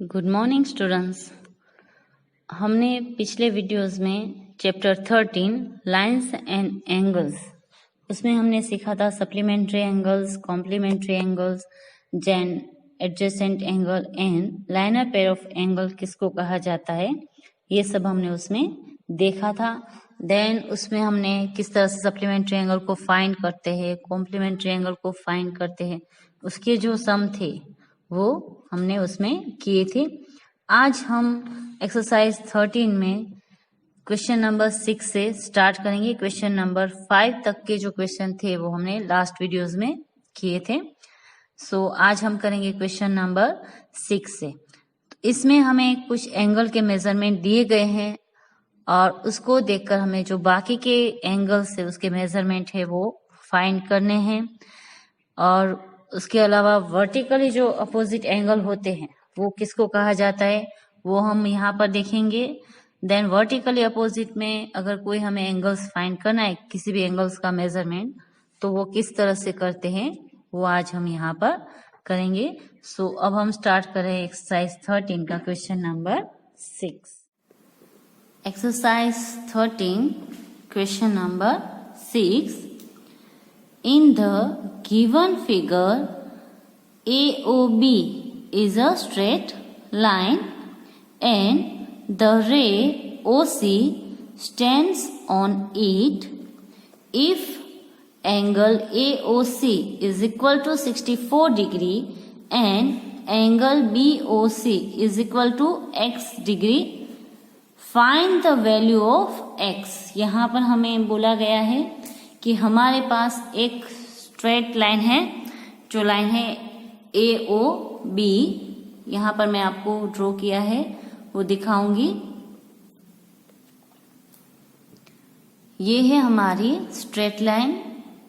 Good morning students. हमने पिछले videos में चैप्टर 13 लाइंस एंड एंगल्स उसमें हमने सीखा था supplementary angles, complementary angles, then adjacent angle and linear pair of angle किसको कहा जाता है, ये सब हमने उसमें देखा था। देन उसमें हमने किस तरह से सप्लीमेंट्री एंगल को फाइंड करते हैं, कॉम्प्लीमेंट्री एंगल को फाइंड करते हैं, उसके जो सम थे वो हमने उसमें किए थे। आज हम एक्सरसाइज 13 में क्वेश्चन नंबर 6 से स्टार्ट करेंगे। क्वेश्चन नंबर 5 तक के जो क्वेश्चन थे वो हमने लास्ट वीडियोस में किए थे। सो आज हम करेंगे क्वेश्चन नंबर 6 से। तो इसमें हमें कुछ एंगल के मेजरमेंट दिए गए हैं और उसको देखकर हमें जो बाकी के एंगल से उसके मेजरमेंट है वो फाइंड करने हैं। और उसके अलावा वर्टिकली जो अपोजिट एंगल होते हैं वो किसको कहा जाता है वो हम यहाँ पर देखेंगे। देन वर्टिकली अपोजिट में अगर कोई हमें एंगल्स फाइंड करना है, किसी भी एंगल्स का मेजरमेंट, तो वो किस तरह से करते हैं वो आज हम यहाँ पर करेंगे। सो अब हम स्टार्ट करें एक्सरसाइज 13 का question number 6। Exercise 13 question number 6। In the given figure, AOB is a straight line and the ray OC stands on it. If angle AOC is equal to 64 degree and angle BOC is equal to x degree, find the value of x। यहाँ पर हमें बोला गया है कि हमारे पास एक straight line है, जो लाइन है AOB। यहाँ पर मैं आपको ड्रॉ किया है वो दिखाऊंगी। ये है हमारी स्ट्रेट लाइन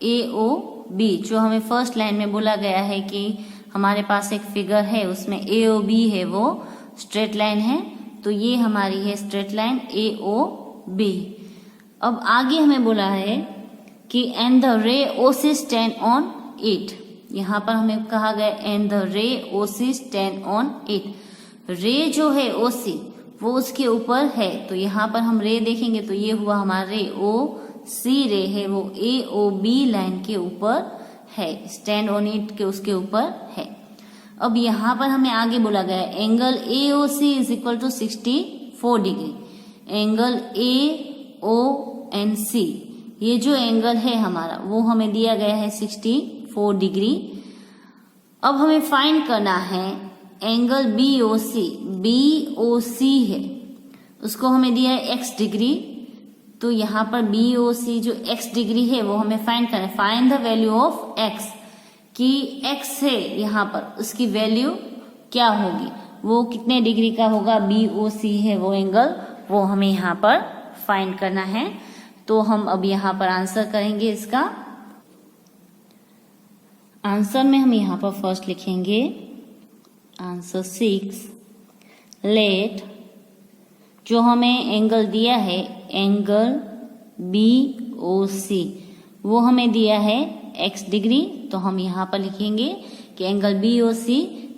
AOB, जो हमें फर्स्ट लाइन में बोला गया है कि हमारे पास एक फिगर है उसमें AOB है, वो स्ट्रेट लाइन है। तो ये हमारी है स्ट्रेट लाइन AOB। अब आगे हमें बोला है कि and the ray OC stand on it. यहाँ पर हमें कहा गया and the ray OC stand on it. रे जो है OC वो उसके ऊपर है, तो यहाँ पर हम रे देखेंगे तो ये हुआ हमारा रे OC रे है, वो AOB लाइन के ऊपर है, स्टैंड ऑन इट के उसके ऊपर है। अब यहाँ पर हमें आगे बोला गया angle AOC is equal to 64 degree. Angle AONC ये जो एंगल है हमारा वो हमें दिया गया है 64 डिग्री। अब हमें फाइंड करना है एंगल BOC। BOC है उसको हमें दिया है x डिग्री, तो यहाँ पर BOC जो x डिग्री है वो हमें फाइंड करना है। Find the value of x, कि x है यहाँ पर उसकी वैल्यू क्या होगी, वो कितने डिग्री का होगा। BOC है वो एंगल, वो हमें यहाँ पर फाइंड करना है। तो हम अब यहाँ पर आंसर करेंगे। इसका आंसर में हम यहाँ पर फर्स्ट लिखेंगे आंसर 6। लेट जो हमें एंगल दिया है एंगल BOC वो हमें दिया है x डिग्री, तो हम यहाँ पर लिखेंगे कि angle BOC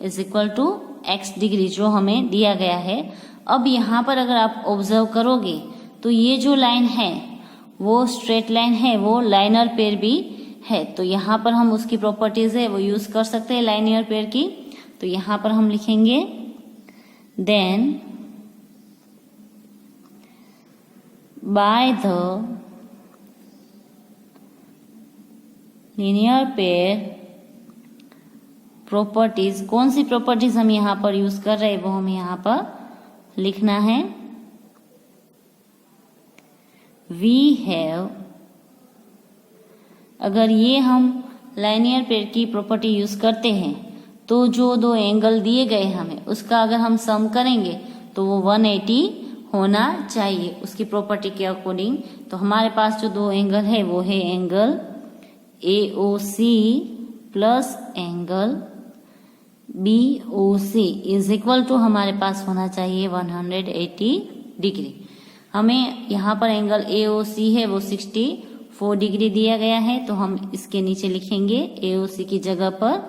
is equal to x degree जो हमें दिया गया है। अब यहाँ पर अगर आप ऑब्जर्व करोगे तो ये जो लाइन है वो स्ट्रेट लाइन है, वो लाइनर पेयर भी है। तो यहाँ पर हम उसकी प्रॉपर्टीज है वो यूज कर सकते हैं लाइनर पेयर की। तो यहाँ पर हम लिखेंगे then by the linear pair properties. कौन सी प्रॉपर्टीज हम यहाँ पर यूज कर रहे हैं वो हमें यहाँ पर लिखना है। We have, अगर ये हम लाइनियर पेयर की प्रॉपर्टी यूज करते हैं तो जो दो एंगल दिए गए हमें उसका अगर हम सम करेंगे तो वो 180 होना चाहिए उसकी प्रॉपर्टी के अकॉर्डिंग। तो हमारे पास जो दो एंगल है वो है angle AOC plus angle BOC is equal to हमारे पास होना चाहिए 180 डिग्री। हमें यहाँ पर एंगल AOC है वो 64 डिग्री दिया गया है, तो हम इसके नीचे लिखेंगे AOC की जगह पर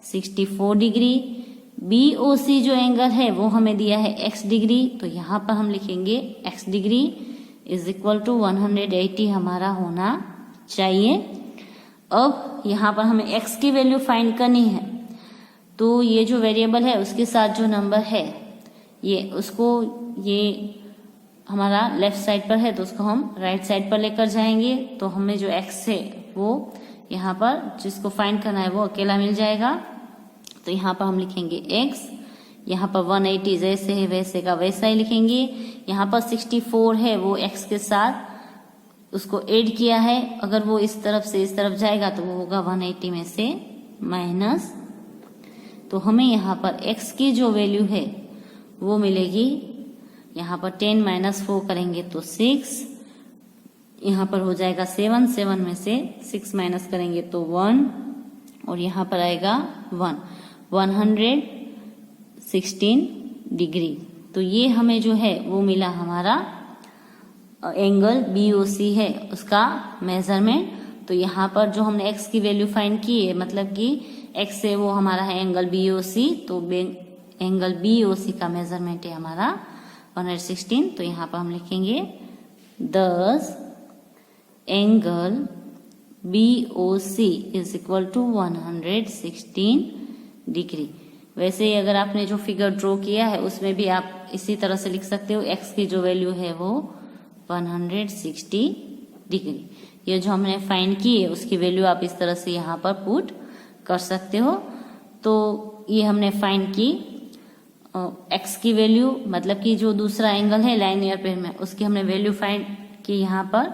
64 डिग्री। BOC जो एंगल है वो हमें दिया है x डिग्री, तो यहाँ पर हम लिखेंगे x degree is equal to 180 हमारा होना चाहिए। अब यहाँ पर हमें x की वैल्यू फाइंड करनी है, तो ये जो वेरिएबल है उसके साथ जो नंबर है ये हमारा लेफ्ट साइड पर है, तो उसको हम राइट साइड पर लेकर जाएंगे। तो हमें जो x है वो यहाँ पर जिसको फाइंड करना है वो अकेला मिल जाएगा। तो यहाँ पर हम लिखेंगे x, यहाँ पर 180 जैसे है वैसे का वैसा ही लिखेंगे। यहाँ पर 64 है वो x के साथ उसको ऐड किया है, अगर वो इस तरफ से इस तरफ जाएगा तो वो होगा 180 में से माइनस। तो हमें यहाँ पर x की जो वैल्यू है वो मिलेगी, यहाँ पर 10 माइनस 4 करेंगे तो 6, यहाँ पर हो जाएगा 7, 7 में से 6 माइनस करेंगे तो 1 और यहाँ पर आएगा 116 डिग्री। तो ये हमें जो है वो मिला हमारा एंगल BOC है उसका मेजरमेंट। तो यहाँ पर जो हमने x की वैल्यू फाइंड की है, मतलब कि x से वो हमारा है एंगल BOC, तो एंगल BOC का मेजरमेंट है हमारा 116। तो यहाँ पर हम लिखेंगे 10 angle BOC is equal to 116 degree. वैसे ही अगर आपने जो फिगर ड्रॉ किया है उसमें भी आप इसी तरह से लिख सकते हो, x की जो वैल्यू है वो 160 डिग्री। ये जो हमने फाइंड की है उसकी वैल्यू आप इस तरह से यहाँ पर पुट कर सकते हो। तो ये हमने फाइंड की x की वैल्यू, मतलब कि जो दूसरा एंगल है लाइनियर पेयर में उसकी हमने वैल्यू फाइंड की यहाँ पर।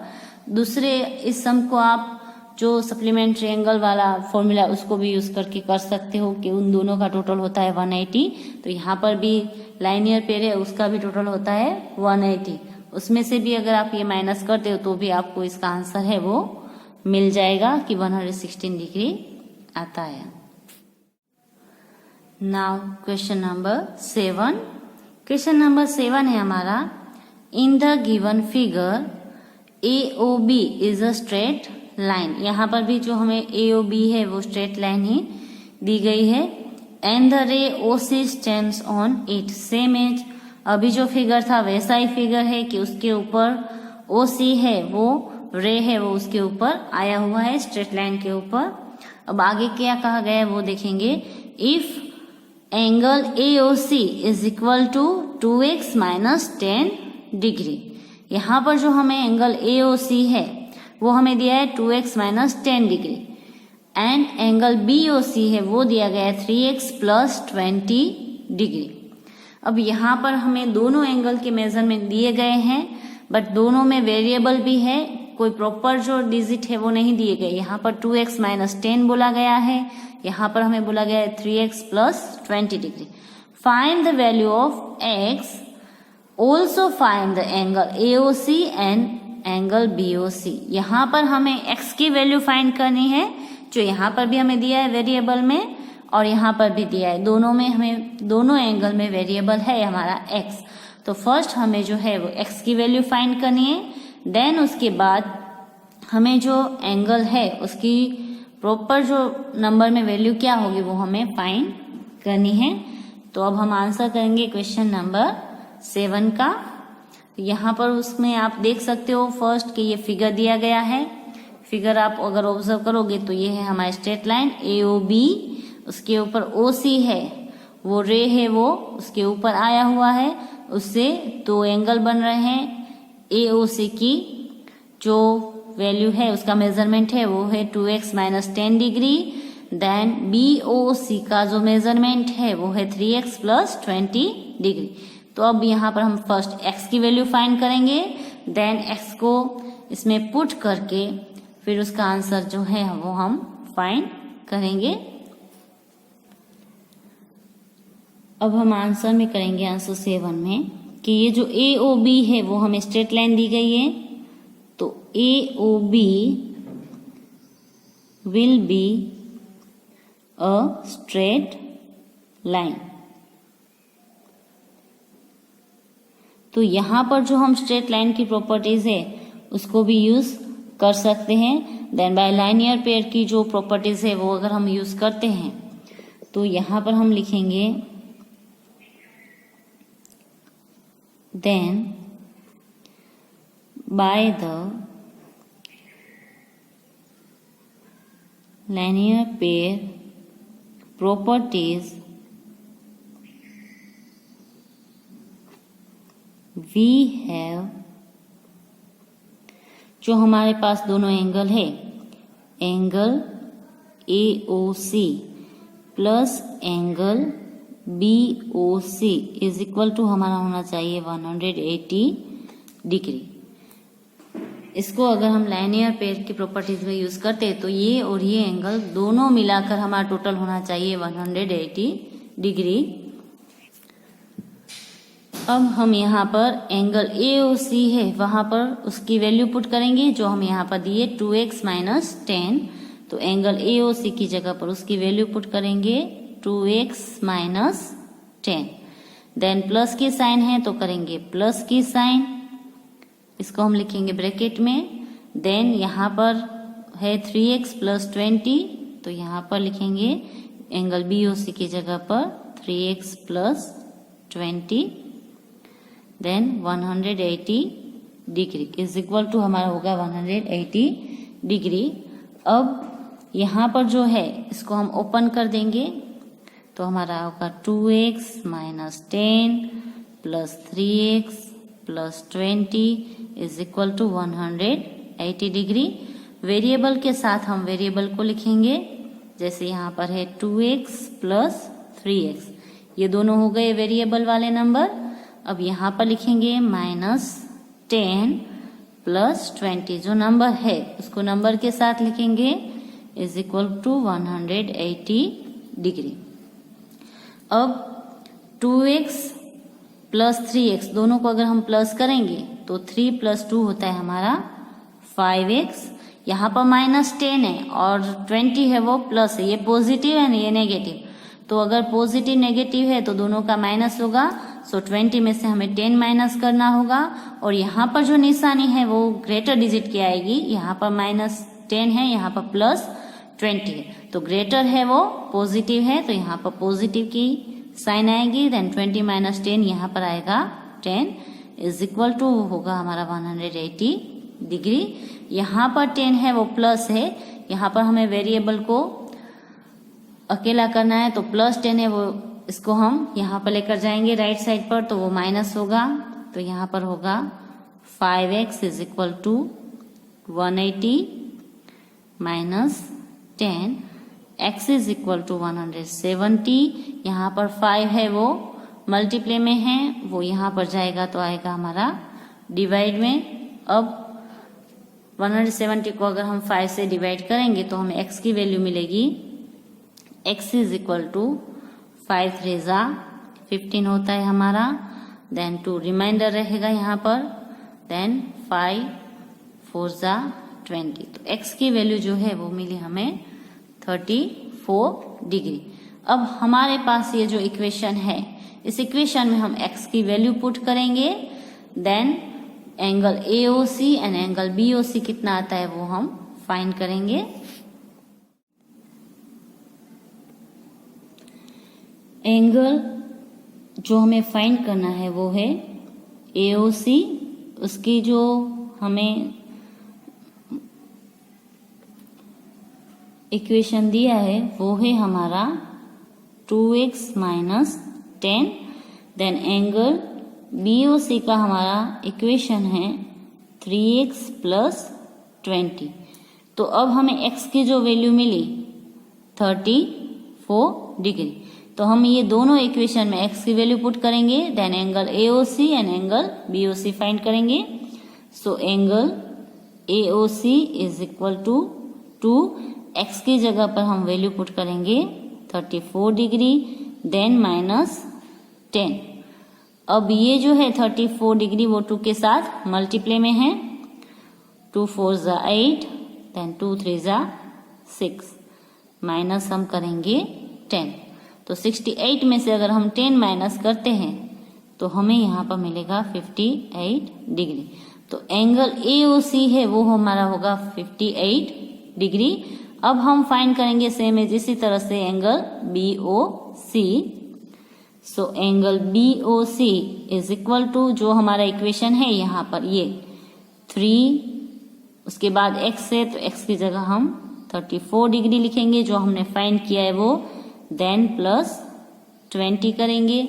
दूसरे इस सम को आप जो सप्लीमेंट्री एंगल वाला फॉर्मूला उसको भी यूज करके कर सकते हो कि उन दोनों का टोटल होता है 180। तो यहाँ पर भी लाइनियर पेयर है उसका भी टोटल होता है 180, उसमें से भी अगर आप ये माइनस करते हो तो भी आपको इसका आंसर है वो मिल जाएगा कि 116 डिग्री आता है। Now question number 7। Question number 7 है हमारा, in the given figure AOB is a straight line. यहाँ पर भी जो हमें AOB है वो स्ट्रेट लाइन ही दी गई है। And the ray OC stands on it, same as अभी जो फिगर था वैसा ही फिगर है कि उसके ऊपर OC है वो रे है वो उसके ऊपर आया हुआ है स्ट्रेट लाइन के ऊपर। अब आगे क्या कहा गया है वो देखेंगे। If angle AOC is equal to 2x minus 10 degree. यहाँ पर जो हमें एंगल AOC है वो हमें दिया है 2x minus 10 degree, and angle BOC है वो दिया गया है 3x प्लस 20 डिग्री। अब यहाँ पर हमें दोनों एंगल के मेजरमेंट दिए गए हैं, बट दोनों में वेरिएबल भी है, कोई प्रॉपर जो डिजिट है वो नहीं दिए गए। यहाँ पर 2x माइनस 10 बोला गया है, यहाँ पर हमें बोला गया है 3x plus 20 degree. Find the value of x, also find the angle AOC and angle BOC। यहाँ पर हमें x की वैल्यू फाइंड करनी है, जो यहाँ पर भी हमें दिया है वेरिएबल में और यहाँ पर भी दिया है, दोनों में हमें दोनों एंगल में वेरिएबल है हमारा x। तो फर्स्ट हमें जो है वो x की वैल्यू फाइंड करनी है, देन उसके बाद हमें जो एंगल है उसकी प्रॉपर जो नंबर में वैल्यू क्या होगी वो हमें फाइंड करनी है। तो अब हम आंसर करेंगे क्वेश्चन नंबर 7 का। यहाँ पर उसमें आप देख सकते हो फर्स्ट कि ये फिगर दिया गया है। फिगर आप अगर ऑब्जर्व करोगे तो ये है हमारी स्ट्रेट लाइन AOB, उसके ऊपर OC है वो रे है वो उसके ऊपर आया हुआ है, उससे दो एंगल बन रहे हैं। AOC की जो वैल्यू है उसका मेजरमेंट है वो है 2x minus 10 degree, then BOC का जो मेजरमेंट है वो है 3x प्लस 20 डिग्री। तो अब यहाँ पर हम फर्स्ट x की वैल्यू फाइंड करेंगे, देन x को इसमें पुट करके फिर उसका आंसर जो है वो हम फाइंड करेंगे। अब हम आंसर में करेंगे आंसर 7 में कि ये जो AOB है वो हमें स्ट्रेट लाइन दी गई है, तो AOB will be a straight line. तो यहाँ पर जो हम स्ट्रेट लाइन की प्रॉपर्टीज है उसको भी यूज कर सकते हैं। देन बाय लाइनियर पेयर की जो प्रॉपर्टीज है वो अगर हम यूज करते हैं तो यहाँ पर हम लिखेंगे then by the linear pair properties we have, जो हमारे पास दोनों एंगल है, angle AOC plus angle BOC is equal to हमारा होना चाहिए 180 डिग्री। इसको अगर हम लाइनियर पेयर की प्रॉपर्टीज में यूज करते हैं तो ये और ये एंगल दोनों मिलाकर हमारा टोटल होना चाहिए 180 डिग्री। अब हम यहाँ पर एंगल AOC है वहां पर उसकी वैल्यू पुट करेंगे जो हम यहाँ पर दिए 2x माइनस 10, तो एंगल AOC की जगह पर उसकी वैल्यू पुट करेंगे 2x माइनस 10। देन प्लस की साइन है तो करेंगे प्लस की साइन, इसको हम लिखेंगे ब्रैकेट में। देन यहाँ पर है 3x प्लस 20, तो यहाँ पर लिखेंगे एंगल BOC की जगह पर 3x plus 20। Then 180 degree is equal to हमारा होगा 180 डिग्री। अब यहाँ पर जो है इसको हम ओपन कर देंगे तो हमारा होगा 2x minus 10 plus 3x plus 20 is equal to 180 degree. Variable के साथ हम वेरिएबल को लिखेंगे, जैसे यहाँ पर है 2x प्लस 3x, ये दोनों हो गए वेरिएबल वाले नंबर। अब यहाँ पर लिखेंगे माइनस 10 प्लस 20, जो नंबर है उसको नंबर के साथ लिखेंगे इज इक्वल टू 180 डिग्री। अब 2x प्लस 3x दोनों को अगर हम प्लस करेंगे तो 3 प्लस 2 होता है हमारा 5x। यहाँ पर माइनस 10 है और 20 है वो प्लस है, ये पॉजिटिव है ना ये नेगेटिव, तो अगर पॉजिटिव नेगेटिव है तो दोनों का माइनस होगा। सो 20 में से हमें 10 माइनस करना होगा और यहाँ पर जो निशानी है वो ग्रेटर डिजिट की आएगी, यहाँ पर माइनस 10 है, यहाँ पर प्लस 20 है, तो ग्रेटर है वो पॉजिटिव है, तो यहाँ पर पॉजिटिव की साइन आएगी। देन 20 माइनस 10 यहाँ पर आएगा 10 इज इक्वल टू होगा हमारा 180 डिग्री। यहाँ पर 10 है वो प्लस है, यहाँ पर हमें वेरिएबल को अकेला करना है तो प्लस 10 है वो, इसको हम यहाँ पर लेकर जाएंगे राइट साइड पर तो वो माइनस होगा, तो यहाँ पर होगा 5x is equal to 180 minus 10, x is equal to 170। यहाँ पर 5 है वो मल्टीप्ले में है, वो यहाँ पर जाएगा तो आएगा हमारा डिवाइड में। अब 170 को अगर हम 5 से डिवाइड करेंगे तो हमें x की वैल्यू मिलेगी, x इज इक्वल टू 5 3 जा 15 होता है हमारा, देन 2 रिमाइंडर रहेगा यहाँ पर, देन 5 4 जा 20, तो x की वैल्यू जो है वो मिली हमें 34 डिग्री। अब हमारे पास ये जो इक्वेशन है, इस इक्वेशन में हम x की वैल्यू पुट करेंगे, then angle AOC and angle BOC कितना आता है वो हम फाइंड करेंगे। एंगल जो हमें फाइंड करना है वो है AOC, उसकी जो हमें इक्वेशन दिया है वो है हमारा 2x minus 10, then angle BOC का हमारा इक्वेशन है 3x प्लस 20। तो अब हमें x की जो वैल्यू मिली 34 डिग्री, तो हम ये दोनों इक्वेशन में x की वैल्यू पुट करेंगे, then angle AOC and angle BOC find करेंगे। So angle AOC is equal to 2x की जगह पर हम वैल्यू पुट करेंगे 34 डिग्री, देन माइनस 10। अब ये जो है 34 डिग्री वो 2 के साथ मल्टीप्ले में है, 2 4 जा 8, देन 2 3 जा 6, माइनस हम करेंगे 10। तो 68 में से अगर हम 10 माइनस करते हैं तो हमें यहाँ पर मिलेगा 58 डिग्री। तो एंगल AOC है वो हमारा होगा 58 डिग्री। अब हम फाइंड करेंगे सेम एज इसी तरह से angle BOC। So angle BOC is equal to, जो हमारा इक्वेशन है यहाँ पर ये 3, उसके बाद x है तो x की जगह हम 34 डिग्री लिखेंगे, जो हमने फाइंड किया है वो, देन प्लस 20 करेंगे।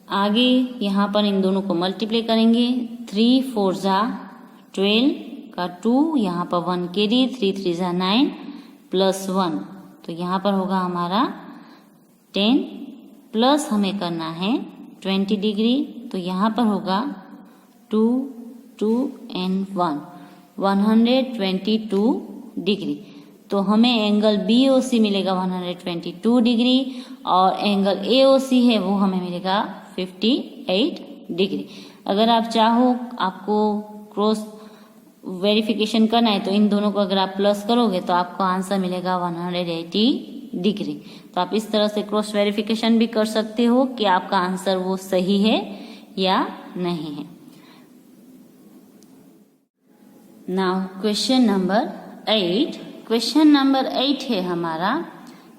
आगे यहाँ पर इन दोनों को मल्टीप्लाई करेंगे, 3 4 जा 12 का 2, यहाँ पर 1 कैरी, 3 3 जा 9 प्लस 1, तो यहाँ पर होगा हमारा 10 प्लस हमें करना है 20 डिग्री, तो यहाँ पर होगा 2 2 एंड 1 122 डिग्री। तो हमें एंगल BOC मिलेगा 122 डिग्री और एंगल AOC है वो हमें मिलेगा 58 डिग्री। अगर आप चाहो आपको क्रॉस वेरिफिकेशन करना है तो इन दोनों को अगर आप प्लस करोगे तो आपको आंसर मिलेगा 180 डिग्री। तो आप इस तरह से क्रॉस वेरिफिकेशन भी कर सकते हो कि आपका आंसर वो सही है या नहीं है। Now question number 8। Question number 8 है हमारा,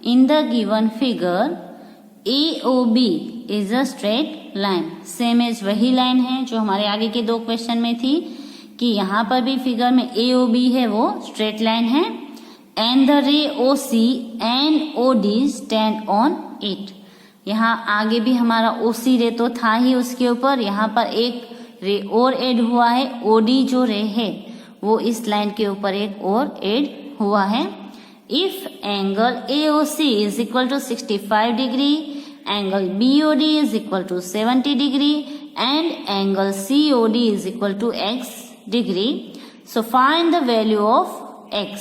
in the given figure AOB is a straight line. Same as वही लाइन है जो हमारे आगे के 2 क्वेश्चन में थी कि यहाँ पर भी फिगर में AOB है वो स्ट्रेट लाइन है, and the ray OC and OD stand on it. यहाँ आगे भी हमारा OC रे तो था ही उसके ऊपर, यहाँ पर एक रे और ऐड हुआ है, OD जो रे है वो इस लाइन के ऊपर एक और ऐड हुआ है। If angle AOC is equal to 65 degree, angle BOD is equal to 70 degree and angle COD is equal to x degree, so find the value of x।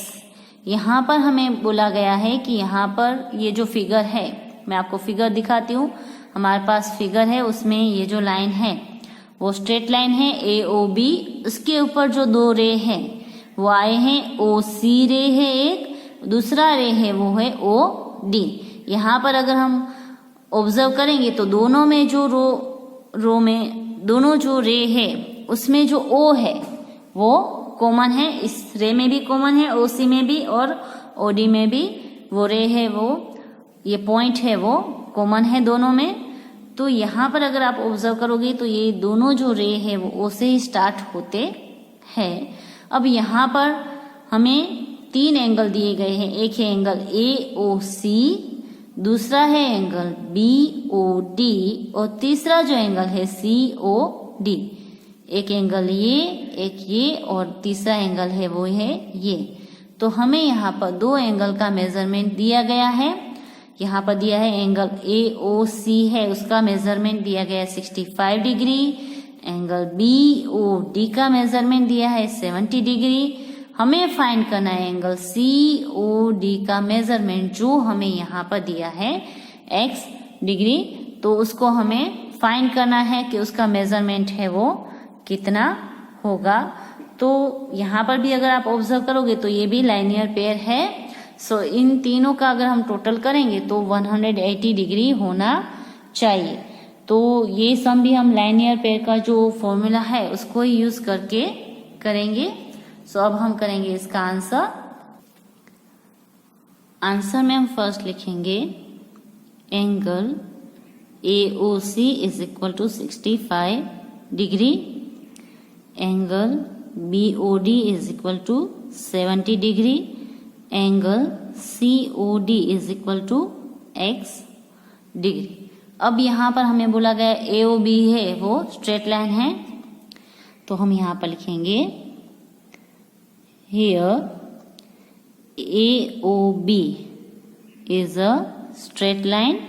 यहाँ पर हमें बोला गया है कि यहाँ पर ये जो फिगर है, मैं आपको फिगर दिखाती हूँ। हमारे पास फिगर है, उसमें ये जो लाइन है वो स्ट्रेट लाइन है AOB, उसके ऊपर जो 2 रे हैं वो आए हैं, OC रे है एक, दूसरा रे है वो है OD। यहाँ पर अगर हम ऑब्जर्व करेंगे तो दोनों में जो रो में दोनों जो रे है उसमें जो O है वो कॉमन है, इस रे में भी कॉमन है, OC में भी और OD में भी वो रे है वो, ये पॉइंट है वो कॉमन है दोनों में। तो यहाँ पर अगर आप ऑब्जर्व करोगे तो ये दोनों जो रे है वो O से ही स्टार्ट होते हैं। अब यहाँ पर हमें 3 एंगल दिए गए हैं, एक है एंगल AOC, दूसरा है एंगल BOD और तीसरा जो एंगल है COD। एक एंगल ये और तीसरा एंगल है वो है ये। तो हमें यहाँ पर 2 एंगल का मेजरमेंट दिया गया है। यहाँ पर दिया है एंगल AOC है, उसका मेजरमेंट दिया गया है 65 डिग्री, एंगल BOD का मेजरमेंट दिया है 70 डिग्री। हमें फाइंड करना है एंगल COD का मेजरमेंट, जो हमें यहाँ पर दिया है x डिग्री। तो उसको हमें फाइंड करना है कि उसका मेजरमेंट है वो कितना होगा। तो यहाँ पर भी अगर आप ऑब्जर्व करोगे तो ये भी लाइनियर पेयर है। सो इन तीनों का अगर हम टोटल करेंगे तो 180 डिग्री होना चाहिए। तो ये सम भी हम लाइनियर पेयर का जो फॉर्मूला है उसको ही यूज करके करेंगे। सो अब हम करेंगे इसका आंसर। आंसर में हम फर्स्ट लिखेंगे angle AOC is equal to 65 degree, angle BOD is equal to 70 degree, angle COD is equal to x degree. अब यहाँ पर हमें बोला गया AOB है वो स्ट्रेट लाइन है, तो हम यहाँ पर लिखेंगे here AOB is a straight line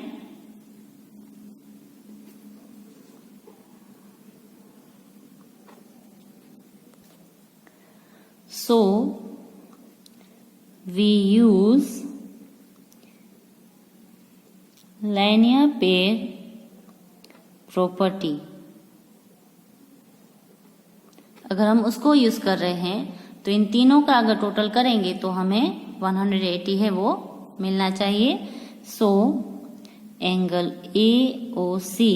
so we use linear pair property। अगर हम उसको यूज कर रहे हैं तो इन तीनों का अगर टोटल करेंगे तो हमें 180 है वो मिलना चाहिए। So angle AOC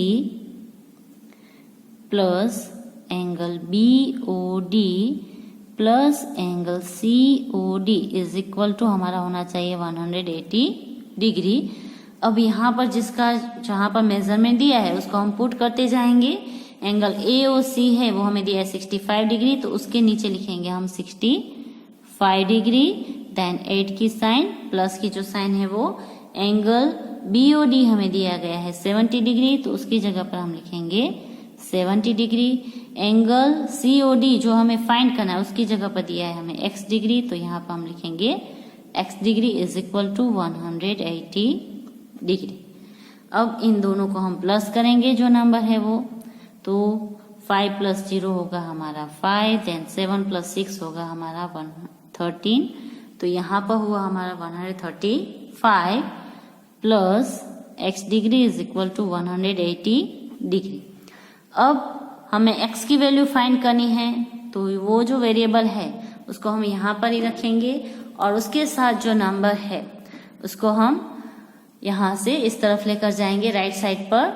plus angle BOD plus angle COD is equal to हमारा होना चाहिए 180 डिग्री। अब यहाँ पर जिसका जहाँ पर मेजरमेंट दिया है उसको हम पुट करते जाएंगे। एंगल AOC है वो हमें दिया है 65 डिग्री, तो उसके नीचे लिखेंगे हम 65 डिग्री, देन 8 की साइन प्लस की जो साइन है वो एंगल BOD हमें दिया गया है 70 डिग्री, तो उसकी जगह पर हम लिखेंगे 70 डिग्री। एंगल COD जो हमें फाइंड करना है उसकी जगह पर दिया है हमें x डिग्री, तो यहाँ पर हम लिखेंगे x degree is equal to 180 degree. अब इन दोनों को हम प्लस करेंगे जो नंबर है वो, तो 5 प्लस 0 होगा हमारा 5, देन 7 प्लस 6 होगा हमारा 113, तो यहाँ पर हुआ हमारा 135 plus x degree is equal to 180 degree. अब हमें x की वैल्यू फाइंड करनी है, तो वो जो वेरिएबल है उसको हम यहाँ पर ही रखेंगे और उसके साथ जो नंबर है उसको हम यहाँ से इस तरफ लेकर जाएंगे राइट साइड पर।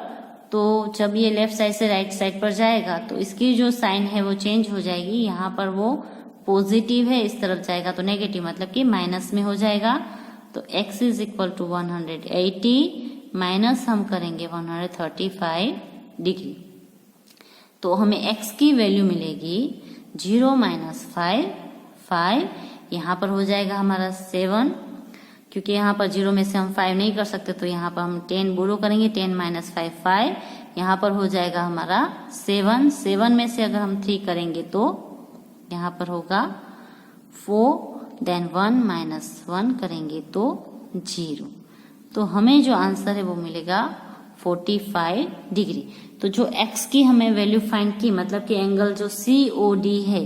तो जब ये लेफ्ट साइड से राइट साइड पर जाएगा तो इसकी जो साइन है वो चेंज हो जाएगी, यहाँ पर वो पॉजिटिव है, इस तरफ जाएगा तो नेगेटिव, मतलब कि माइनस में हो जाएगा। तो x is equal to 180 minus हम करेंगे 135 डिग्री, तो हमें x की वैल्यू मिलेगी 0 माइनस 5, यहाँ पर हो जाएगा हमारा 7, क्योंकि यहाँ पर 0 में से हम 5 नहीं कर सकते तो यहाँ पर हम 10 बोरो करेंगे, 10 माइनस 5, यहाँ पर हो जाएगा हमारा 7 में से अगर हम 3 करेंगे तो यहाँ पर होगा 4, देन 1 माइनस 1 करेंगे तो 0, तो हमें जो आंसर है वो मिलेगा 45 डिग्री। तो जो x की हमें वैल्यू फाइंड की, मतलब कि एंगल जो COD है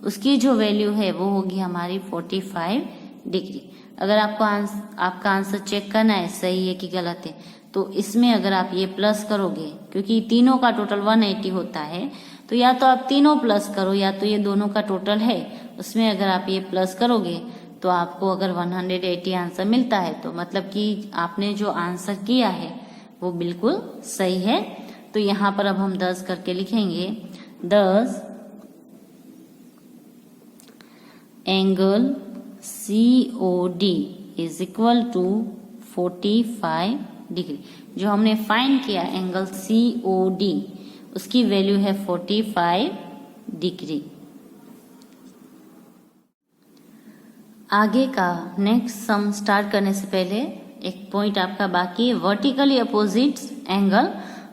उसकी जो वैल्यू है वो होगी हमारी 45 डिग्री। अगर आपको आपका आंसर चेक करना है सही है कि गलत है, तो इसमें अगर आप ये प्लस करोगे, क्योंकि तीनों का टोटल 180 होता है, तो या तो आप तीनों प्लस करो या तो ये दोनों का टोटल है उसमें अगर आप ये प्लस करोगे तो आपको अगर 180 आंसर मिलता है तो मतलब कि आपने जो आंसर किया है वो बिल्कुल सही है। तो यहाँ पर अब हम 10 करके लिखेंगे, 10 angle COD is equal to 45 degree. जो हमने फाइंड किया एंगल COD उसकी वैल्यू है 45 डिग्री। आगे का नेक्स्ट सम स्टार्ट करने से पहले एक पॉइंट आपका बाकी है, वर्टिकली अपोजिट एंगल,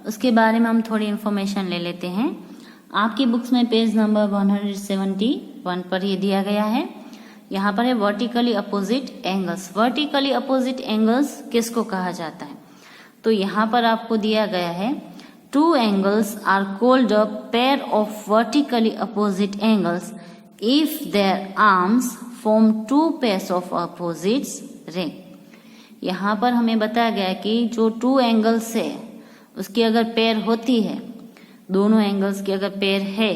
उसके बारे में हम थोड़ी इंफॉर्मेशन ले लेते हैं। आपकी बुक्स में पेज नंबर 171 पर ये दिया गया है, यहाँ पर है vertically opposite angles. Vertically opposite angles किसको कहा जाता है, तो यहाँ पर आपको दिया गया है 2 angles are called a pair of vertically opposite angles if their arms form 2 pairs of opposites ray। यहाँ पर हमें बताया गया कि जो 2 angles है उसकी अगर पेयर होती है, दोनों एंगल्स की अगर पेयर है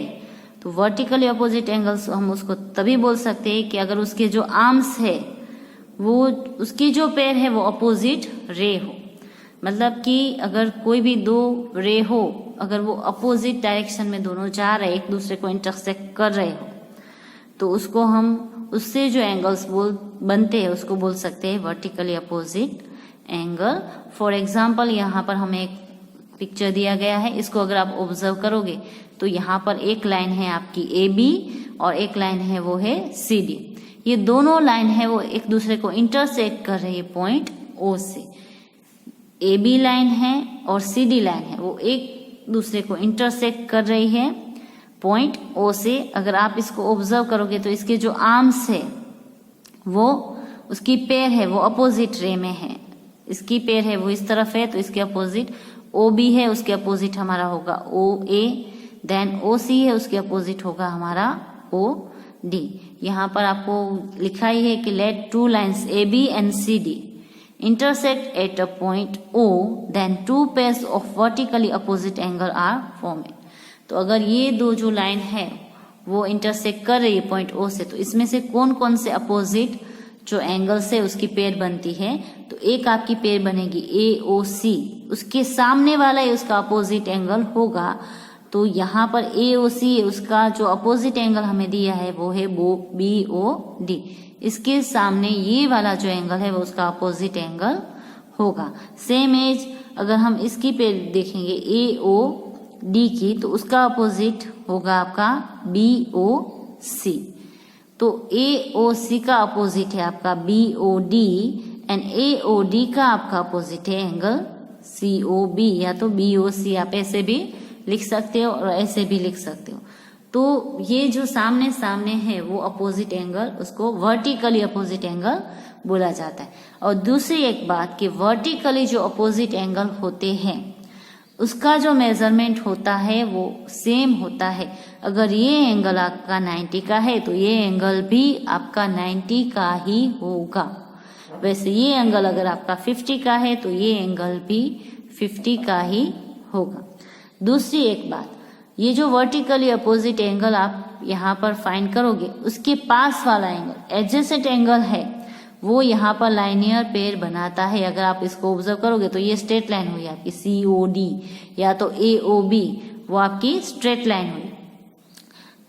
तो वर्टिकली अपोजिट एंगल्स हम उसको तभी बोल सकते हैं कि अगर उसके जो आर्म्स है वो उसकी जो पेयर है वो अपोजिट रे हो। मतलब कि अगर कोई भी 2 रे हो, अगर वो अपोजिट डायरेक्शन में दोनों जा रहे, एक दूसरे को इंटरसेक्ट कर रहे हो, तो उसको हम उससे जो एंगल्स बनते हैं उसको बोल सकते हैं vertically opposite angle. For example यहाँ पर हमें एक पिक्चर दिया गया है, इसको अगर आप ऑब्जर्व करोगे तो यहाँ पर एक लाइन है आपकी AB और एक लाइन है वो है CD। ये दोनों लाइन है वो एक दूसरे को इंटरसेक्ट कर रही है पॉइंट O से। AB लाइन है और CD लाइन है वो एक दूसरे को इंटरसेक्ट कर रही है पॉइंट O से। अगर आप इसको ऑब्जर्व करोगे तो इसके जो आर्म्स है वो उसकी पेयर है वो अपोजिट रे में है, इसकी पेयर है वो इस तरफ है तो इसके अपोजिट OB है, उसके अपोजिट हमारा होगा OA, देन OC है उसके अपोजिट होगा हमारा OD। यहाँ पर आपको लिखा ही है कि let 2 lines AB and CD intersect at a point O, then 2 pairs of vertically opposite angle are formed। तो अगर ये दो जो लाइन है वो इंटरसेक्ट कर रही है पॉइंट O से, तो इसमें से कौन कौन से अपोजिट जो एंगल्स है उसकी पेयर बनती है, तो एक आपकी पेयर बनेगी AOC, उसके सामने वाला ही उसका अपोजिट एंगल होगा। तो यहाँ पर AOC उसका जो अपोजिट एंगल हमें दिया है वो है BOD, इसके सामने ये वाला जो एंगल है वो उसका अपोजिट एंगल होगा। सेम एज अगर हम इसकी पे देखेंगे AOD की, तो उसका अपोजिट होगा आपका BOC। तो AOC का अपोजिट है आपका BOD एंड AOD का आपका अपोजिट है एंगल COB, या तो BOC आप ऐसे भी लिख सकते हो और ऐसे भी लिख सकते हो। तो ये जो सामने सामने है वो अपोजिट एंगल, उसको वर्टिकली अपोजिट एंगल बोला जाता है। और दूसरी एक बात कि वर्टिकली जो अपोजिट एंगल होते हैं उसका जो मेजरमेंट होता है वो सेम होता है। अगर ये एंगल आपका 90 का है तो ये एंगल भी आपका 90 का ही होगा। वैसे ये एंगल अगर आपका 50 का है तो ये एंगल भी 50 का ही होगा। दूसरी एक बात, ये जो वर्टिकली अपोजिट एंगल आप यहाँ पर फाइंड करोगे, उसके पास वाला एंगल एडजेसेंट एंगल है, वो यहाँ पर लाइनियर पेयर बनाता है। अगर आप इसको ऑब्जर्व करोगे तो ये स्ट्रेट लाइन हुई आपकी COD, या तो AOB, वो आपकी स्ट्रेट लाइन हुई।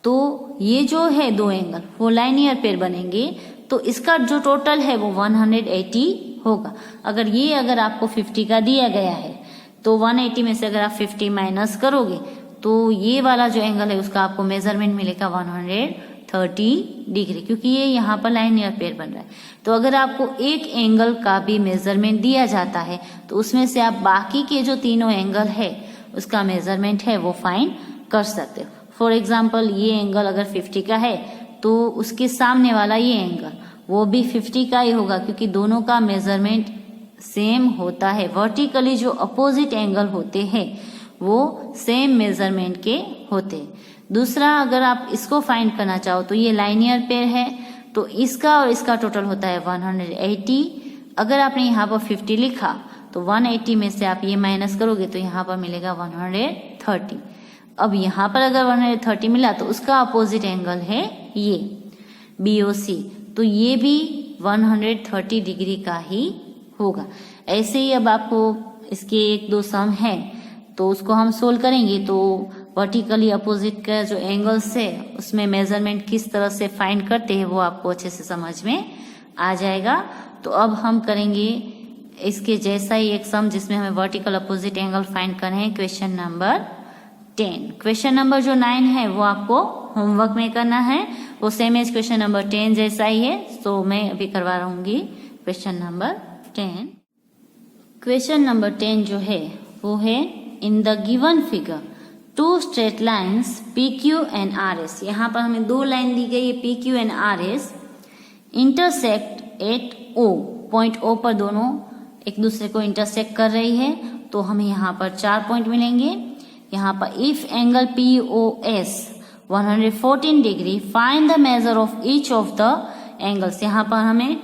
तो ये जो है दो एंगल वो लाइनियर पेयर बनेंगे, तो इसका जो टोटल है वो 180 होगा। अगर आपको 50 का दिया गया है तो 180 में से अगर आप 50 माइनस करोगे तो ये वाला जो एंगल है उसका आपको मेजरमेंट मिलेगा 130 डिग्री, क्योंकि ये यहाँ पर लाइनियर पेयर बन रहा है। तो अगर आपको एक एंगल का भी मेजरमेंट दिया जाता है तो उसमें से आप बाकी के जो तीनों एंगल है उसका मेजरमेंट है वो फाइंड कर सकते हो। फॉर एग्जाम्पल ये एंगल अगर 50 का है तो उसके सामने वाला ये एंगल वो भी 50 का ही होगा, क्योंकि दोनों का मेजरमेंट सेम होता है। वर्टिकली जो अपोजिट एंगल होते हैं वो सेम मेजरमेंट के होते हैं। दूसरा, अगर आप इसको फाइंड करना चाहो तो ये लाइनियर पेयर है, तो इसका और इसका टोटल होता है 180। अगर आपने यहाँ पर 50 लिखा तो 180 में से आप ये माइनस करोगे तो यहाँ पर मिलेगा 130। अब यहाँ पर अगर 130 मिला तो उसका अपोजिट एंगल है ये BOC, तो ये भी 130 डिग्री का ही होगा। ऐसे ही अब आपको इसके एक दो सम है तो उसको हम सोल्व करेंगे, तो वर्टिकली अपोजिट का जो एंगल्स है उसमें मेजरमेंट किस तरह से फाइंड करते हैं वो आपको अच्छे से समझ में आ जाएगा। तो अब हम करेंगे इसके जैसा ही एक सम जिसमें हमें वर्टिकल अपोजिट एंगल फाइंड करना है। Question number 10। क्वेश्चन नंबर जो 9 है वो आपको होमवर्क में करना है, वो सेम एज क्वेश्चन नंबर 10 जैसा ही है। तो मैं अभी करवा रहूंगी क्वेश्चन नंबर 10। क्वेश्चन नंबर 10 जो है वो है, in the given figure two straight lines PQ and RS। यहाँ पर हमें दो लाइन दी गई है PQ and RS, intersect at O। Point O पर दोनों एक दूसरे को इंटरसेक्ट कर रही है, तो हमें यहाँ पर 4 पॉइंट मिलेंगे। यहाँ पर if angle POS 114 degree, find the measure of each of the angles. यहाँ पर हमें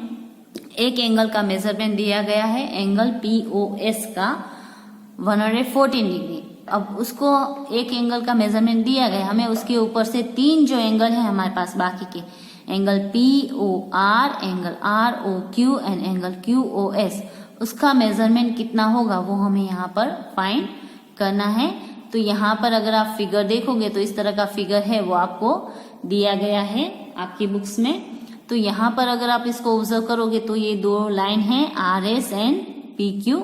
एक एंगल का मेजरमेंट दिया गया है, एंगल POS का 114 डिग्री। अब उसको एक एंगल का मेजरमेंट दिया गया, हमें उसके ऊपर से तीन जो एंगल है हमारे पास बाकी के, angle POR, angle ROQ and angle QOS, उसका मेजरमेंट कितना होगा वो हमें यहाँ पर फाइंड करना है। तो यहाँ पर अगर आप फिगर देखोगे तो इस तरह का फिगर है वो आपको दिया गया है आपकी बुक्स में। तो यहाँ पर अगर आप इसको ऑब्जर्व करोगे तो ये दो लाइन है RS एंड PQ,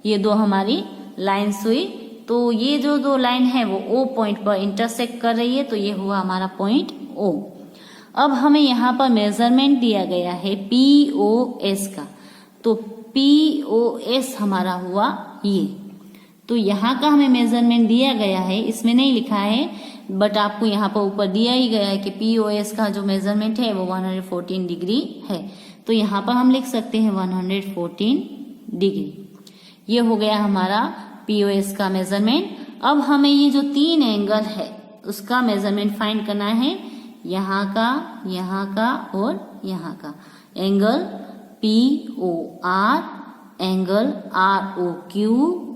ये दो हमारी लाइन्स हुई। तो ये जो दो लाइन है वो O पॉइंट पर इंटरसेक्ट कर रही है, तो ये हुआ हमारा पॉइंट O। अब हमें यहाँ पर मेजरमेंट दिया गया है POS का, तो POS हमारा हुआ ये। तो यहाँ का हमें मेजरमेंट दिया गया है, इसमें नहीं लिखा है बट आपको यहाँ पर ऊपर दिया ही गया है कि POS का जो मेजरमेंट है वो 114 डिग्री है। तो यहाँ पर हम लिख सकते हैं 114 डिग्री। ये हो गया हमारा POS का मेजरमेंट। अब हमें ये जो तीन एंगल है उसका मेजरमेंट फाइंड करना है, यहाँ का और यहाँ का। एंगल POR, एंगल ROQ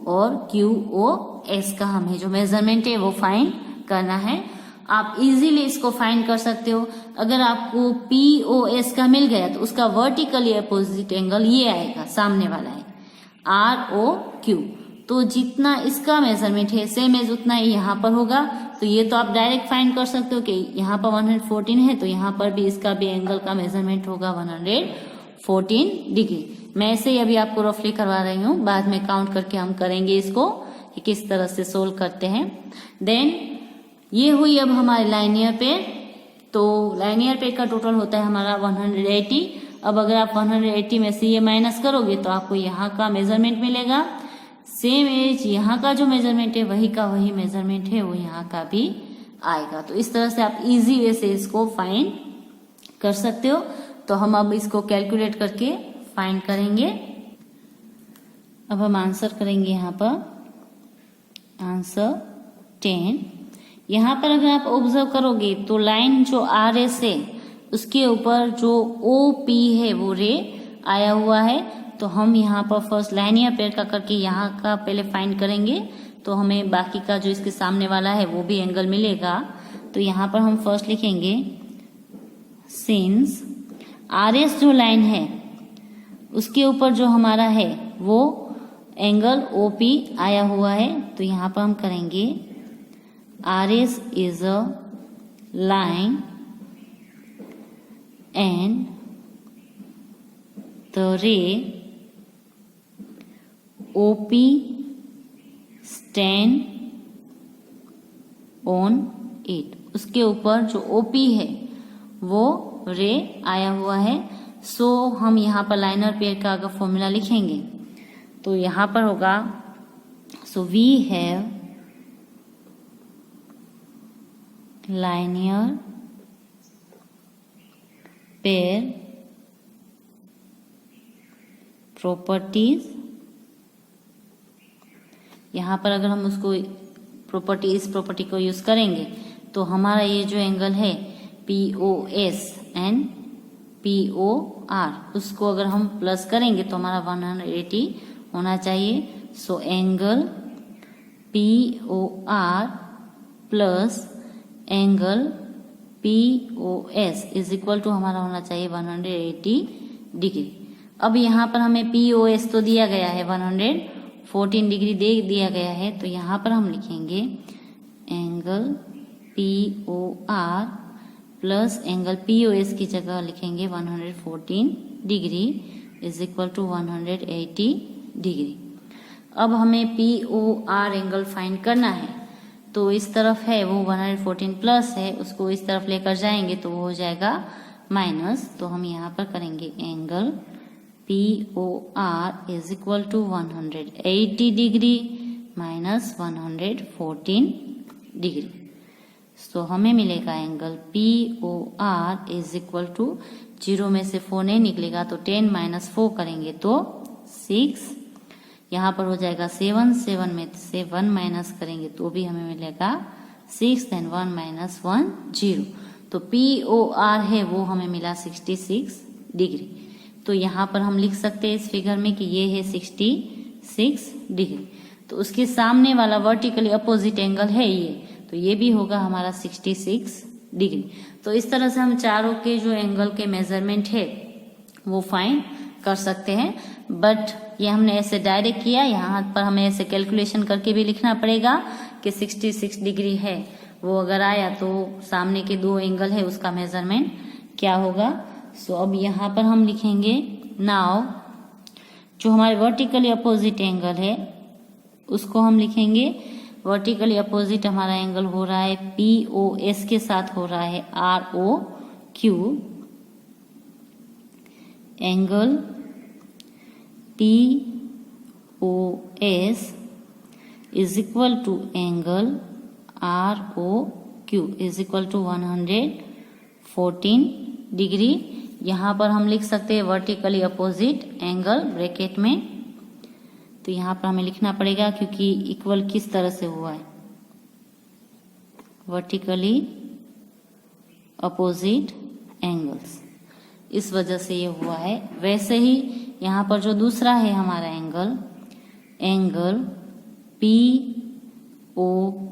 और QOS का हमें जो मेजरमेंट है वो फाइंड करना है। आप इजीली इसको फाइंड कर सकते हो। अगर आपको POS का मिल गया तो उसका वर्टिकली अपोजिट एंगल ये आएगा, सामने वाला है ROQ। तो जितना इसका मेजरमेंट है सेम एज उतना ही यहाँ पर होगा। तो ये तो आप डायरेक्ट फाइंड कर सकते हो कि यहाँ पर 114 है तो यहाँ पर भी इसका भी एंगल का मेजरमेंट होगा 114 डिग्री। मैं ऐसे ही अभी आपको रफली करवा रही हूँ, बाद में काउंट करके हम करेंगे इसको कि किस तरह से सोल्व करते हैं। देन ये हुई अब हमारे लाइनियर पेयर। तो लाइनियर पेयर का टोटल होता है हमारा 180। अब अगर आप 180 में से ये माइनस करोगे तो आपको यहाँ का मेजरमेंट मिलेगा। सेम एज यहाँ का जो मेजरमेंट है वही का वही मेजरमेंट है, वो यहाँ का भी आएगा। तो इस तरह से आप इजी वे से इसको फाइंड कर सकते हो। तो हम अब इसको कैलकुलेट करके फाइंड करेंगे। अब हम आंसर करेंगे यहाँ पर, आंसर 10। यहाँ पर अगर आप ऑब्जर्व करोगे तो लाइन जो आर एस है उसके ऊपर जो ओ पी है वो रे आया हुआ है। तो हम यहाँ पर फर्स्ट लाइनियर पेयर का करके यहाँ का पहले फाइंड करेंगे, तो हमें बाकी का जो इसके सामने वाला है वो भी एंगल मिलेगा। तो यहाँ पर हम फर्स्ट लिखेंगे सिंस आर एस जो लाइन है उसके ऊपर जो हमारा है वो एंगल ओ पी आया हुआ है। तो यहाँ पर हम करेंगे R S is a line and the रे OP stand on it। उसके ऊपर जो OP है वो रे आया हुआ है। सो हम यहाँ पर लाइनर पेयर का अगर फॉर्मूला लिखेंगे तो यहाँ पर होगा, so we have linear pair properties. यहाँ पर अगर हम उसको इस प्रॉपर्टी को यूज करेंगे तो हमारा ये जो एंगल है POS एंड POR, उसको अगर हम प्लस करेंगे तो हमारा 180 होना चाहिए। So angle POR plus angle POS is equal to हमारा होना चाहिए 180 डिग्री। अब यहाँ पर हमें POS तो दिया गया है 114 डिग्री दे दिया गया है। तो यहाँ पर हम लिखेंगे angle POR plus angle POS की जगह लिखेंगे 114 degree is equal to 180 degree. अब हमें POR एंगल फाइंड करना है। तो इस तरफ है वो 114 प्लस है, उसको इस तरफ लेकर जाएंगे तो वो हो जाएगा माइनस। तो हम यहाँ पर करेंगे angle POR is equal to 180 degree minus 114 degree. तो हमें मिलेगा angle POR is equal to 0 में से 4 नहीं निकलेगा तो 10 माइनस 4 करेंगे तो 6। यहाँ पर हो जाएगा 7, 7 में से 1 माइनस करेंगे तो भी हमें मिलेगा 6, देन 1 माइनस 1 0। तो POR है वो हमें मिला 66 डिग्री। तो यहाँ पर हम लिख सकते हैं इस फिगर में कि ये है 66 डिग्री। तो उसके सामने वाला वर्टिकली अपोजिट एंगल है ये, तो ये भी होगा हमारा 66 डिग्री। तो इस तरह से हम चारों के जो एंगल के मेजरमेंट है वो फाइंड कर सकते हैं। बट ये हमने ऐसे डायरेक्ट किया, यहाँ पर हमें ऐसे कैलकुलेशन करके भी लिखना पड़ेगा कि 66 डिग्री है, वो अगर आया तो सामने के दो एंगल है उसका मेजरमेंट क्या होगा। सो अब यहाँ पर हम लिखेंगे नाउ जो हमारे वर्टिकली अपोजिट एंगल है उसको हम लिखेंगे, वर्टिकली अपोजिट हमारा एंगल हो रहा है POS के साथ हो रहा है ROQ। Angle POS is equal to angle ROQ is equal to 114 degree. यहाँ पर हम लिख सकते हैं वर्टिकली अपोजिट एंगल ब्रैकेट में। तो यहाँ पर हमें लिखना पड़ेगा क्योंकि इक्वल किस तरह से हुआ है, वर्टिकली अपोजिट एंगल्स, इस वजह से ये हुआ है। वैसे ही यहाँ पर जो दूसरा है हमारा angle, angle POR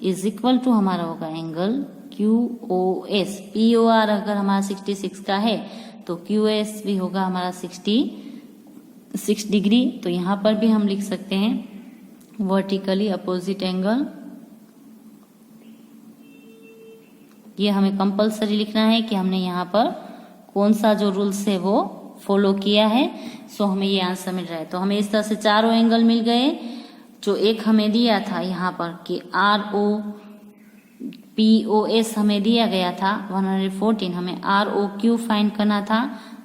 is equal to हमारा होगा एंगल QOS। POR अगर हमारा 66 का है तो QS भी होगा हमारा 66 डिग्री। तो यहाँ पर भी हम लिख सकते हैं वर्टिकली अपोजिट एंगल। ये हमें कंपलसरी लिखना है कि हमने यहाँ पर कौन सा जो रूल्स है वो फॉलो किया है, सो हमें ये आंसर मिल रहा है। तो हमें इस तरह से चारों एंगल मिल गए। जो एक हमें दिया था यहाँ पर कि ROPOS हमें दिया गया था 114, हमें ROQ फाइंड करना था,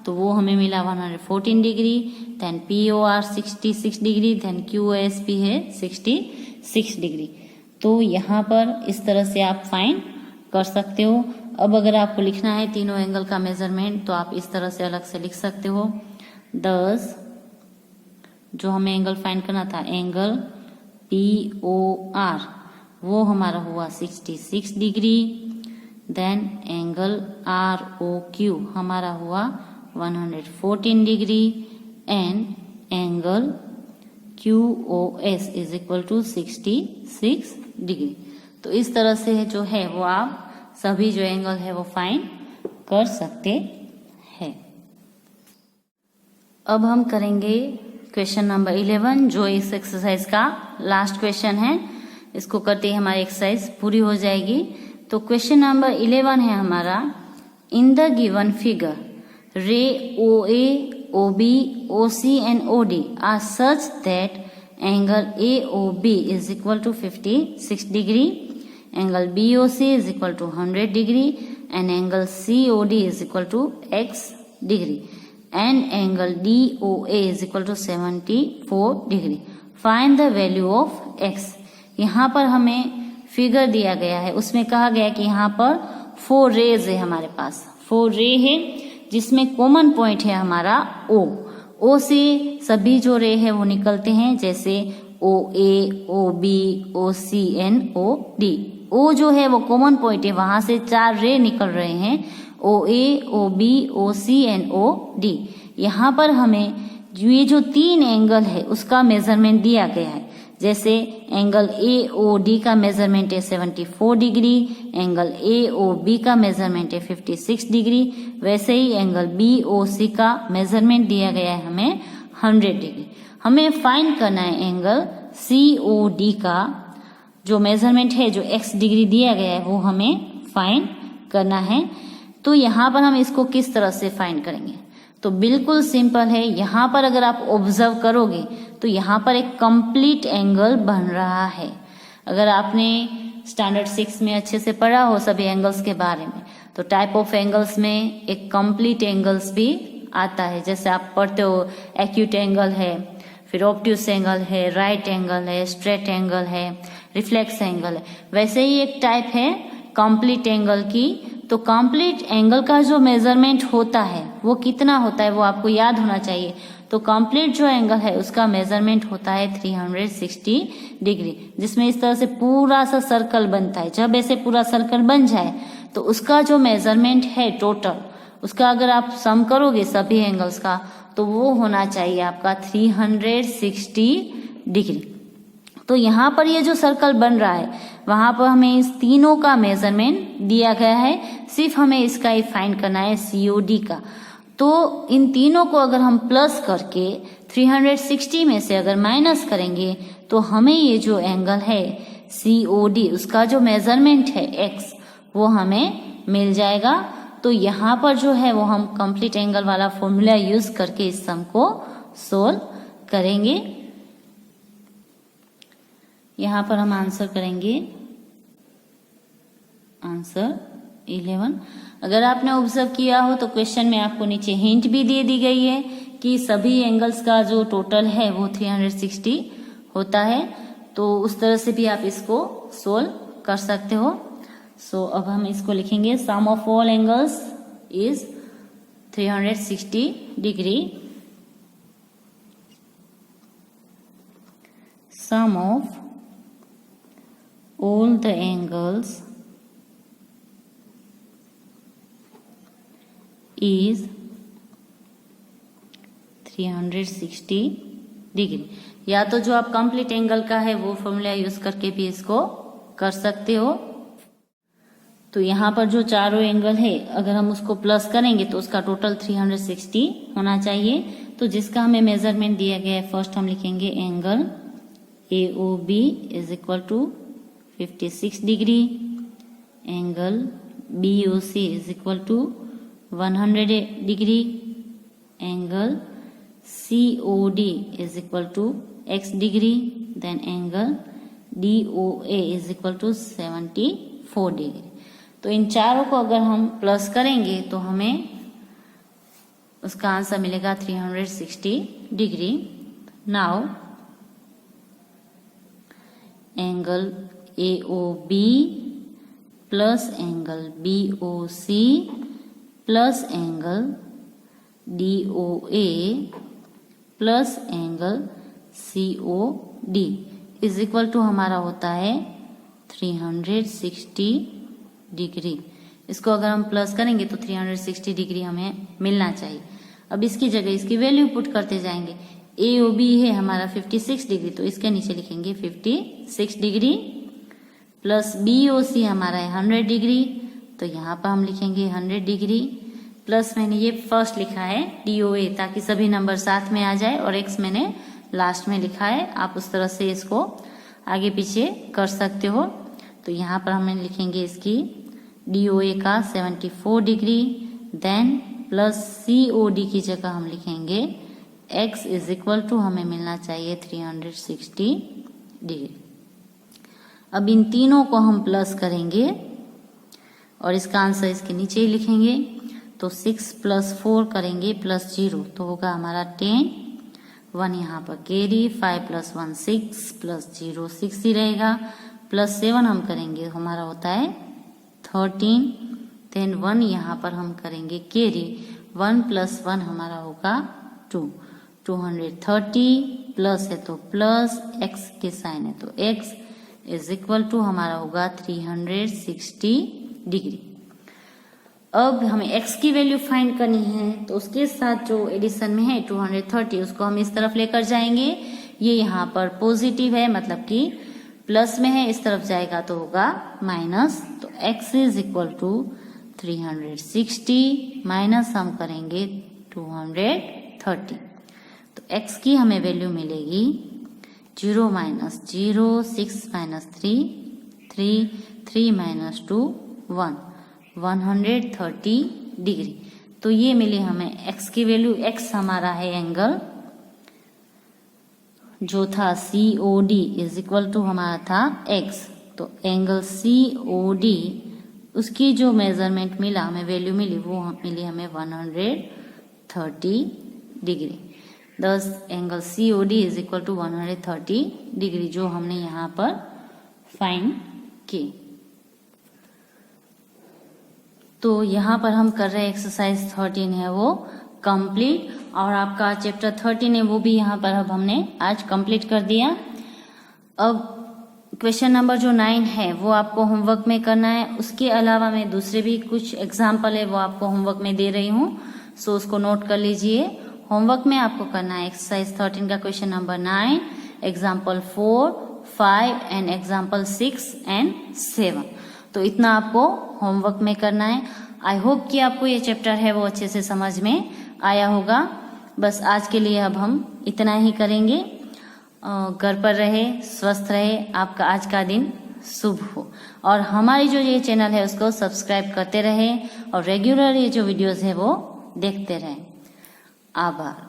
तो वो हमें मिला 114 degree. Then POR 66 degree, then QOS भी है 66 डिग्री। तो यहाँ पर इस तरह से आप फाइंड कर सकते हो। अब अगर आपको लिखना है तीनों एंगल का मेजरमेंट, तो आप इस तरह से अलग से लिख सकते हो। 10 जो हमें एंगल फाइंड करना था, एंगल POR वो हमारा हुआ 66 डिग्री। देन एंगल ROQ हमारा हुआ 114 degree and angle QOS is equal to 66 degree. तो इस तरह से जो है वो आप सभी जो एंगल है वो फाइंड कर सकते हैं। अब हम करेंगे क्वेश्चन नंबर 11, जो इस एक्सरसाइज का लास्ट क्वेश्चन है। इसको करते ही हमारी एक्सरसाइज पूरी हो जाएगी। तो क्वेश्चन नंबर 11 है हमारा, in the given figure ray OA, OB, OC and OD are such that angle AOB is equal to 56 degree, angle BOC is equal to 100 degree and angle COD is equal to X degree and angle DOA is equal to 74 degree. Find the value of X। यहाँ पर हमें figure दिया गया है, उसमें कहा गया कि यहाँ पर 4 रेज है हमारे पास, 4 रे है, जिसमें कॉमन पॉइंट है हमारा O से सभी जो रे है वो निकलते हैं, जैसे OA, OB, OC and OD। O जो है वो कॉमन पॉइंट है, वहां से 4 रे निकल रहे हैं, OA, OB, OC and OD। यहाँ पर हमें ये जो 3 एंगल है उसका मेजरमेंट दिया गया है। जैसे एंगल AOD का मेजरमेंट है 74 डिग्री, एंगल AOB का मेजरमेंट है 56 डिग्री, वैसे ही एंगल BOC का मेजरमेंट दिया गया है हमें 100 डिग्री। हमें फाइंड करना है एंगल COD का जो मेजरमेंट है, जो X डिग्री दिया गया है वो हमें फाइंड करना है। तो यहाँ पर हम इसको किस तरह से फाइंड करेंगे? तो बिल्कुल सिंपल है। यहाँ पर अगर आप ऑब्जर्व करोगे तो यहाँ पर एक कंप्लीट एंगल बन रहा है। अगर आपने स्टैंडर्ड 6 में अच्छे से पढ़ा हो सभी एंगल्स के बारे में, तो टाइप ऑफ एंगल्स में एक कंप्लीट एंगल्स भी आता है। जैसे आप पढ़ते हो एक्यूट एंगल है, फिर ऑब्ट्यूस एंगल है, राइट एंगल है, स्ट्रेट एंगल है, रिफ्लेक्स एंगल है, वैसे ही एक टाइप है कंप्लीट एंगल की। तो कंप्लीट एंगल का जो मेजरमेंट होता है वो कितना होता है वो आपको याद होना चाहिए। तो कंप्लीट जो एंगल है उसका मेजरमेंट होता है 360 डिग्री, जिसमें इस तरह से पूरा सा सर्कल बनता है। जब ऐसे पूरा सर्कल बन जाए तो उसका जो मेजरमेंट है टोटल, उसका अगर आप सम करोगे सभी एंगल्स का, तो वो होना चाहिए आपका 360 डिग्री। तो यहाँ पर ये जो सर्कल बन रहा है वहां पर हमें इस तीनों का मेजरमेंट दिया गया है, सिर्फ हमें इसका ही फाइंड करना है COD का। तो इन तीनों को अगर हम प्लस करके 360 में से अगर माइनस करेंगे तो हमें ये जो एंगल है COD उसका जो मेजरमेंट है X वो हमें मिल जाएगा। तो यहाँ पर जो है वो हम कंप्लीट एंगल वाला फॉर्मूला यूज करके इस सम को सोल्व करेंगे। यहाँ पर हम आंसर करेंगे आंसर 11। अगर आपने ऑब्जर्व किया हो तो क्वेश्चन में आपको नीचे हिंट भी दे दी गई है कि सभी एंगल्स का जो टोटल है वो 360 होता है। तो उस तरह से भी आप इसको सोल्व कर सकते हो। सो अब हम इसको लिखेंगे, sum of all angles is 360 degree. Sum of all the angles is 360 degree. या तो जो आप कंप्लीट एंगल का है वो फॉर्मूला यूज करके भी इसको कर सकते हो। तो यहाँ पर जो चारों एंगल है अगर हम उसको प्लस करेंगे तो उसका टोटल 360 होना चाहिए। तो जिसका हमें मेजरमेंट दिया गया है, फर्स्ट हम लिखेंगे angle AOB is equal to 56 degree, angle BOC is equal to 100 degree angle COD is equal to x degree, then angle DOA is equal to 74 degree. तो इन चारों को अगर हम प्लस करेंगे तो हमें उसका आंसर मिलेगा 360 degree. Now angle AOB plus angle BOC plus angle DOA plus angle COD is equal to हमारा होता है 360 डिग्री। इसको अगर हम प्लस करेंगे तो 360 डिग्री हमें मिलना चाहिए। अब इसकी जगह इसकी वैल्यू पुट करते जाएंगे। AOB है हमारा 56 डिग्री, तो इसके नीचे लिखेंगे 56 डिग्री प्लस BOC हमारा है 100 डिग्री, तो यहाँ पर हम लिखेंगे 100 डिग्री प्लस मैंने ये फर्स्ट लिखा है DOA ताकि सभी नंबर साथ में आ जाए, और x मैंने लास्ट में लिखा है। आप उस तरह से इसको आगे पीछे कर सकते हो। तो यहाँ पर हम लिखेंगे इसकी DOA का 74 डिग्री, देन प्लस COD की जगह हम लिखेंगे x इज इक्वल टू हमें मिलना चाहिए 360 डिग्री। अब इन तीनों को हम प्लस करेंगे और इसका आंसर इसके नीचे ही लिखेंगे। तो 6 प्लस 4 करेंगे प्लस 0 तो होगा हमारा 10, 1 यहाँ पर कैरी, 5 प्लस 1 6 प्लस 0 6 ही रहेगा, प्लस 7 हम करेंगे हमारा होता है 13, देन 1 यहाँ पर हम करेंगे कैरी, 1 प्लस 1 हमारा होगा 2, 230 प्लस है तो प्लस x के साइन है तो x इज इक्वल टू हमारा होगा 360 डिग्री। अब हमें x की वैल्यू फाइंड करनी है, तो उसके साथ जो एडिशन में है 230 उसको हम इस तरफ लेकर जाएंगे। ये यहाँ पर पॉजिटिव है मतलब कि प्लस में है, इस तरफ जाएगा तो होगा माइनस, तो x is equal to 360 minus हम करेंगे 230, तो x की हमें वैल्यू मिलेगी 0 माइनस 0, 6 माइनस 3, 3, 3 माइनस 2, 1, 130 डिग्री। तो ये मिली हमें x की वैल्यू। x हमारा है एंगल जो था COD इज इक्वल टू हमारा था x, तो एंगल COD उसकी जो मेजरमेंट मिला हमें वैल्यू मिली वो मिली हमें 130 degree. Thus angle COD is equal to 130 degree जो हमने यहाँ पर फाइंड की। तो यहाँ पर हम कर रहे एक्सरसाइज 13 है वो कंप्लीट, और आपका चैप्टर 13 है वो भी यहाँ पर अब हमने आज कंप्लीट कर दिया। अब क्वेश्चन नंबर जो 9 है वो आपको होमवर्क में करना है। उसके अलावा मैं दूसरे भी कुछ एग्जाम्पल है वो आपको होमवर्क में दे रही हूँ, सो उसको नोट कर लीजिए। होमवर्क में आपको करना है एक्सरसाइज 13 का question number 9, example 4, 5 and example 6 and 7। तो इतना आपको होमवर्क में करना है। आई होप कि आपको ये चैप्टर है वो अच्छे से समझ में आया होगा। बस आज के लिए अब हम इतना ही करेंगे। घर पर रहे, स्वस्थ रहे, आपका आज का दिन शुभ हो, और हमारी जो ये चैनल है उसको सब्सक्राइब करते रहे और रेगुलर ये जो वीडियोस है वो देखते रहें। आभार।